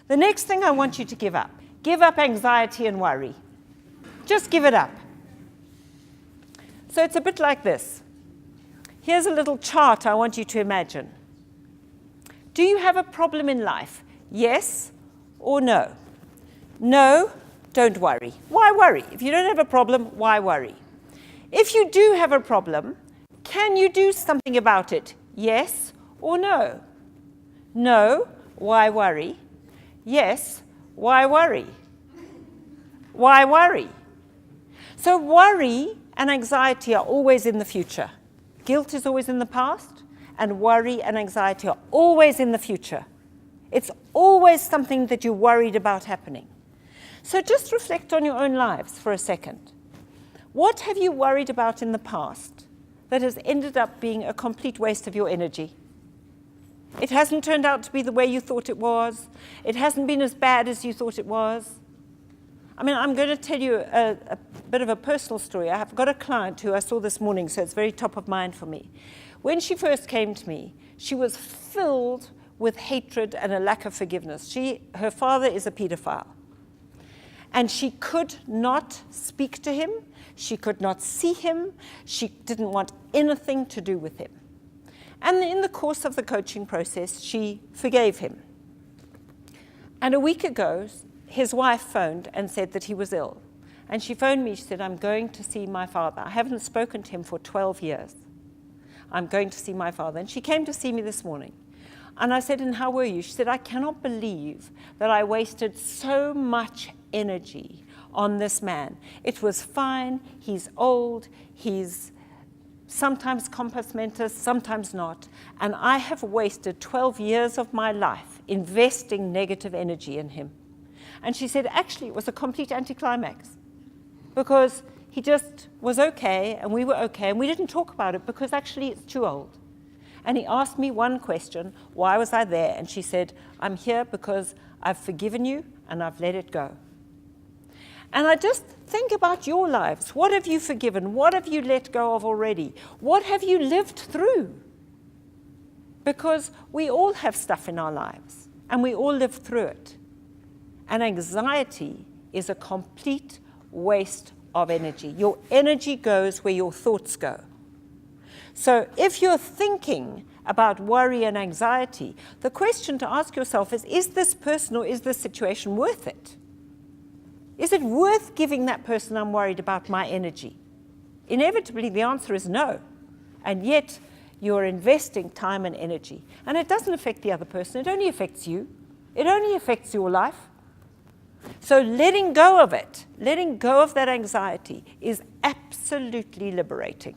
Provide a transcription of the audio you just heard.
The next thing I want you to give up. Give up anxiety and worry. Just give it up. So it's a bit like this. Here's a little chart I want you to imagine. Do you have a problem in life? Yes or no? No, don't worry. Why worry? If you don't have a problem, why worry? If you do have a problem, can you do something about it? Yes or no? No, why worry? Yes, why worry? Why worry? So worry and anxiety are always in the future. Guilt is always in the past, and worry and anxiety are always in the future. It's always something that you're worried about happening. So just reflect on your own lives for a second. What have you worried about in the past that has ended up being a complete waste of your energy? It hasn't turned out to be the way you thought it was. It hasn't been as bad as you thought it was. I mean, I'm going to tell you a bit of a personal story. I've got a client who I saw this morning, so it's very top of mind for me. When she first came to me, she was filled with hatred and a lack of forgiveness. Her father is a pedophile. And she could not speak to him. She could not see him. She didn't want anything to do with him. And in the course of the coaching process, she forgave him. And a week ago, his wife phoned and said that he was ill. And she phoned me, she said, I'm going to see my father. I haven't spoken to him for 12 years. I'm going to see my father. And she came to see me this morning. And I said, and how were you? She said, I cannot believe that I wasted so much energy on this man. It was fine, he's old, he's sometimes compos mentis, sometimes not. And I have wasted 12 years of my life investing negative energy in him. And she said, actually, it was a complete anticlimax because he just was okay and we were okay and we didn't talk about it because actually it's too old. And he asked me one question, why was I there? And she said, I'm here because I've forgiven you and I've let it go. And I just think about your lives. What have you forgiven? What have you let go of already? What have you lived through? Because we all have stuff in our lives and we all live through it. And anxiety is a complete waste of energy. Your energy goes where your thoughts go. So if you're thinking about worry and anxiety, the question to ask yourself is this person or is this situation worth it? Is it worth giving that person I'm worried about my energy? Inevitably, the answer is no. And yet, you're investing time and energy. And it doesn't affect the other person. It only affects you. It only affects your life. So letting go of it, letting go of that anxiety is absolutely liberating.